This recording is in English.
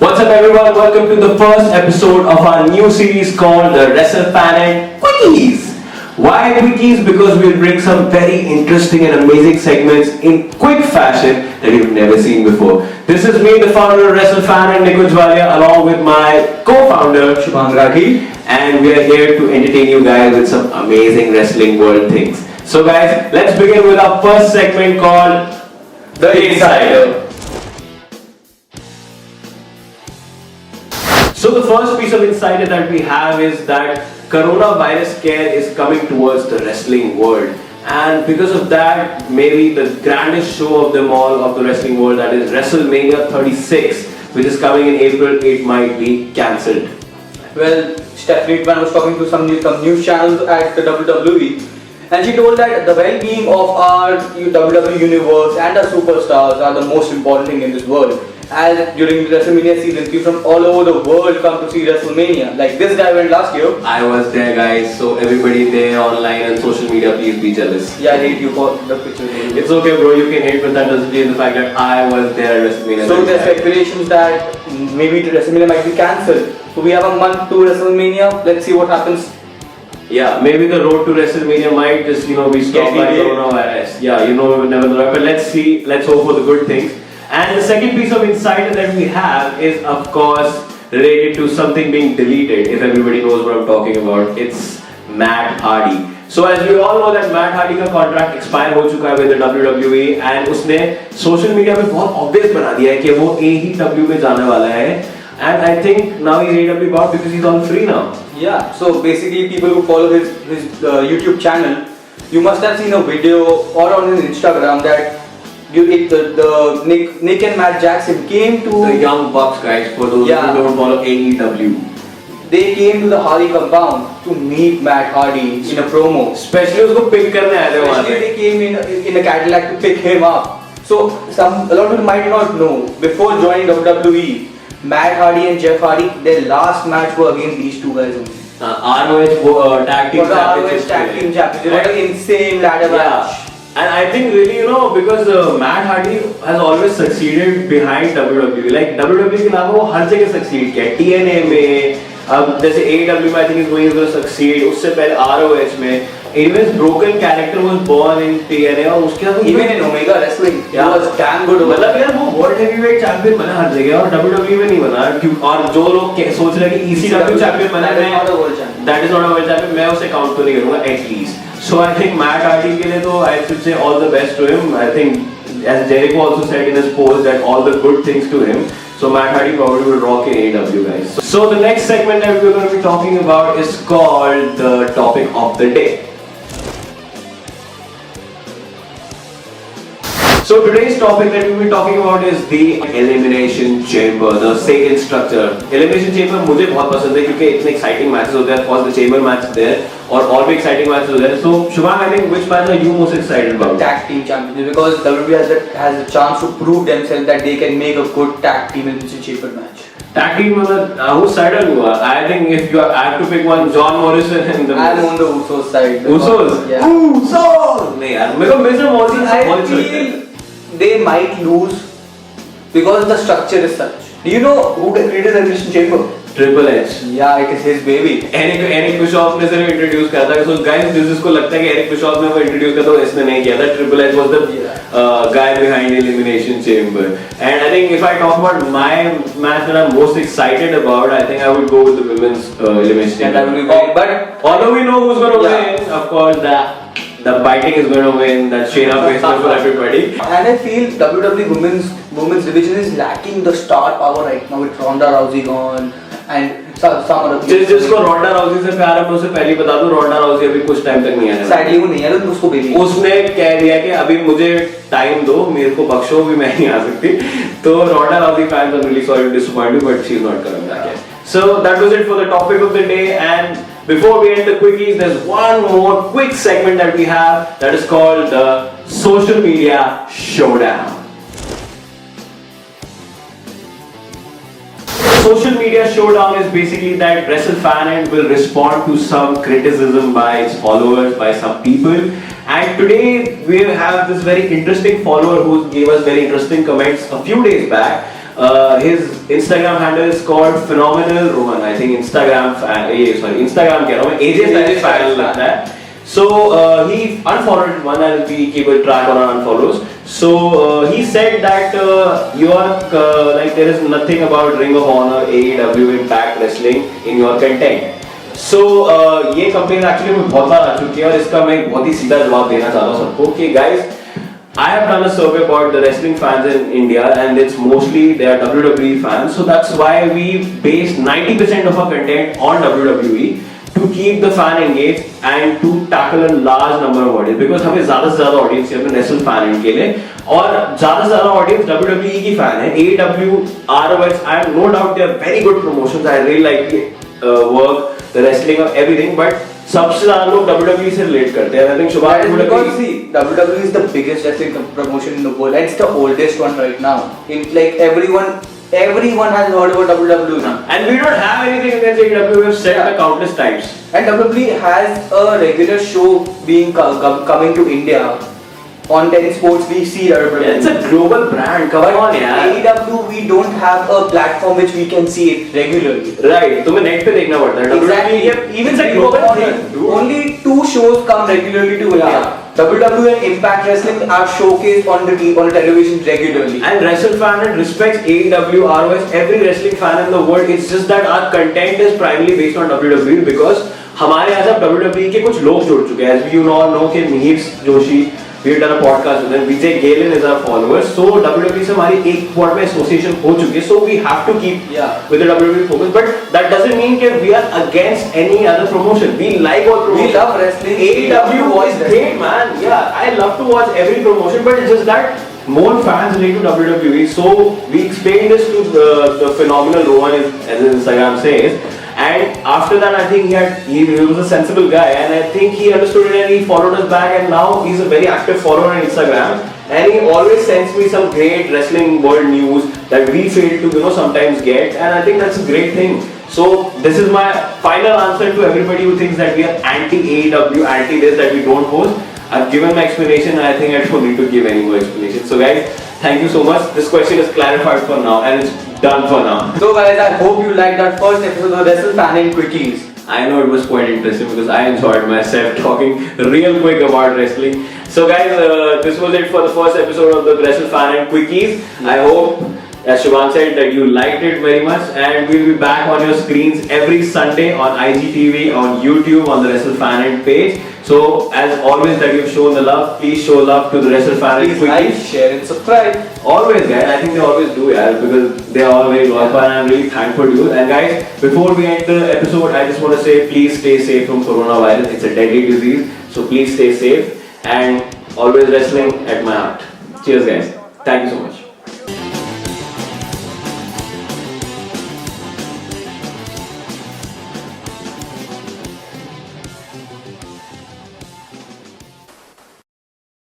What's up everyone, welcome to the first episode of our new series called the Wrestlefanent Quickies. Why Quickies? Because we'll bring some very interesting and amazing segments in quick fashion that you've never seen before. This is me, the founder of Wrestlefanent Nikunj Walia, along with my co-founder Shubhang, Rathi, and we are here to entertain you guys with some amazing wrestling world things. So guys, let's begin with our first segment called The Insider. So the first piece of insight that we have is that coronavirus scare is coming towards the wrestling world, and because of that, maybe the grandest show of them all of the wrestling world, that is Wrestlemania 36, which is coming in April, it might be cancelled. Well, Stephanie McMahon was talking to some news channels at the WWE, and she told that the well-being of our WWE universe and our superstars are the most important thing in this world. As during the WrestleMania season, people from all over the world come to see WrestleMania. Like this guy went last year. I was there, guys, so everybody there online and social media, please be jealous. Yeah, I hate you for the picture. It's okay, bro, you can hate, but that doesn't change the fact that I was there at WrestleMania. So there's speculations that maybe WrestleMania might be cancelled. So we have a month to WrestleMania. Let's see what happens. Yeah, maybe the road to WrestleMania might just, be stopped by coronavirus. Yeah, we never know. But let's see, let's hope for the good things. And the second piece of insight that we have is, of course, related to something being deleted. If everybody knows what I'm talking about, it's Matt Hardy. So as we all know that Matt Hardy का contract expire हो चुका है with the WWE, and उसने social media पे बहुत obvious बना दिया है कि वो AEW में जाने वाला है. And I think now he's AEW bound because he's on free now. Yeah, so basically people who follow his YouTube channel, you must have seen a video or on his Instagram that the Nick and Matt Jackson came to the Young Bucks, guys, for those who don't follow AEW. They came to the Hardy compound to meet Matt Hardy in a promo. Especially उसको pick करने आए थे वहाँ पे. They came in a Cadillac to pick him up. So a lot of people might not know, before joining WWE, Matt Hardy and Jeff Hardy, their last match were against these two guys only. ROH tag team championship. Tag team championship. What an insane ladder match. And I think really, because Matt Hardy has always succeeded behind WWE. Like WWE के अलावा वो हर जगह succeed किया. TNA में, अब जैसे AEW में I think he's going to succeed. उससे पहले ROH में. Anyways, broken character was born in TNA और उसके बाद even in Omega Wrestling, he was damn good. मतलब यार वो World Heavyweight Champion बना हर जगह और WWE में नहीं बना. और जो लोग सोच रहे हैं कि ECW Champion बना है, that is not a world champion. मैं उसे count तो नहीं करूँगा at least. So I think Matt Hardy के लिए तो I should say all the best to him. I think as Jericho also said in his post that all the good things to him. So Matt Hardy probably will rock in AEW, guys. So the next segment that we're going to be talking about is called the topic of the day. So today's topic that we'll be talking about is the Elimination Chamber, the Satan structure. Elimination Chamber मुझे बहुत पसंद है क्योंकि इतने exciting matches होते हैं. Of course, the Chamber match is there और भी exciting matches होते हैं. So Shubhang, I think which match are you most excited about? Tag team championship, because WWE has a chance to prove themselves that they can make a good tag team Elimination Chamber match. Tag team whose side are you? I think if I have to pick one, John Morrison and the I'm on the Usos side. Usos? Yeah. Usos! नहीं यार, मेरे को Mr. Morrison I feel they might lose because the structure is such. Do you know who created the Elimination Chamber? Triple H. Yeah, it is his baby. Eric Bischoff ने सिर्फ introduce किया था. So guys, जिसको लगता है कि Eric Bischoff ने वो introduce किया था, वो इसने नहीं किया था. Triple H was the guy behind Elimination Chamber. And I think if I talk about my match that I'm most excited about, I think I would go with the women's Elimination Chamber. That will be great. But although we know who's going to win, of course, the biting is going to win. That Shayna Baszler for everybody. And I feel WWE women's division is lacking the star power right now with Ronda Rousey gone and some other people. जिसको Ronda Rousey से प्यार है, मैं उसे पहले ही बता दूं, Ronda Rousey अभी कुछ टाइम तक नहीं आने वाली. Sadly वो नहीं है, तो उसको बेबी. उसने कह दिया कि अभी मुझे टाइम दो, मेरे को बख्शो, भी मैं नहीं आ सकती. तो Ronda Rousey fans, I'm really sorry to disappoint you, but she's not coming back yet. So that was it for the topic of the day, and before we end the quickies, there's one more quick segment that we have that is called the Social Media Showdown. Social media showdown is basically that Wrestlefanent will respond to some criticism by its followers, by some people. And today we have this very interesting follower who gave us very interesting comments a few days back. His Instagram handle is called Phenomenal Rohan. I think Instagram कह रहा हूँ मैं, AJ Styles fan लगता है. So he unfollowed one, and we keep a track on our unfollows. So he said that you are like there is nothing about Ring of Honor, AEW, Impact Wrestling in your content. So ये complaint actually मुझे बहुत बार आ चुकी है और इसका मैं बहुत ही सीधा जवाब देना चाहता हूँ सबको कि guys, I have done a survey about the wrestling fans in India, and it's mostly they are WWE fans. So that's why we based 90% of our content on WWE. To keep the fan engaged and to tackle a large number of audience, because हमें ज़्यादा से ज़्यादा audience है अपने Wrestlefanent के लिए, और ज़्यादा से ज़्यादा audience WWE की fan है. AEW, ROH, I have no doubt they are very good promotions. I really like the work, the wrestling of everything, but सबसे ज़्यादा लोग WWE से relate करते हैं. I think Shubhang would agree. See, WWE is the biggest wrestling promotion in the world, and it's the oldest one right now. In like everyone has heard about WWE. And we don't have anything against AEW. We have said it countless times. And WWE has a regular show being coming to India. On Tennis Sports, we see WWE. Yeah, it's a global brand. Come on, yeah. AEW, we don't have a platform which we can see it regularly. Right. तुम्हें net पे देखना पड़ता है. Exactly. Even it's a global thing. Only 2 shows come regularly to India. WWE and Impact Wrestling are showcased on the television regularly. And Wrestlefanent respects AEW, ROH, every wrestling fan in the world. It's just that our content is primarily based on WWE because हमारे यहाँ सब WWE के कुछ लोग जुड़ चुके हैं. As you all know कि Mihir Joshi, we have done a podcast with him. Vijay Galen is our followers. So WWE से हमारी एक पॉइंट में association हो चुकी है. So we have to keep with the WWE focus. But that doesn't mean that we are against any other promotion. We like all promotion. We love wrestling. AEW is great, man. Yeah, I love to watch every promotion, but it's just that more fans relate to WWE. So we explained this to the phenomenal Rohan, as his Instagram says. And after that, I think he was a sensible guy, and I think he understood it and he followed us back, and now he's a very active follower on Instagram, and he always sends me some great wrestling world news that we fail to sometimes get, and I think that's a great thing. So this is my final answer to everybody who thinks that we are anti AEW, anti this, that we don't post. I've given my explanation, and I think I don't need to give any more explanation. So guys, thank you so much. This question is clarified for now, and it's done for now. So guys, I hope you liked that first episode of Wrestlefanent Quickies. I know it was quite interesting because I enjoyed myself talking real quick about wrestling. So guys, this was it for the first episode of the Wrestlefanent Quickies. I hope, as Shubhang said, that you liked it very much, and we'll be back on your screens every Sunday on IGTV, on YouTube, on the Wrestlefanent page. So as always that you've shown the love, please show love to the Wrestlefanent Quickies. Like, share and subscribe. Always guys, I think they always do because they are all very loyal, and I'm really thankful to you. And guys, before we end the episode, I just want to say please stay safe from coronavirus. It's a deadly disease, so please stay safe and always wrestling at my heart. Cheers guys. Thank you so much.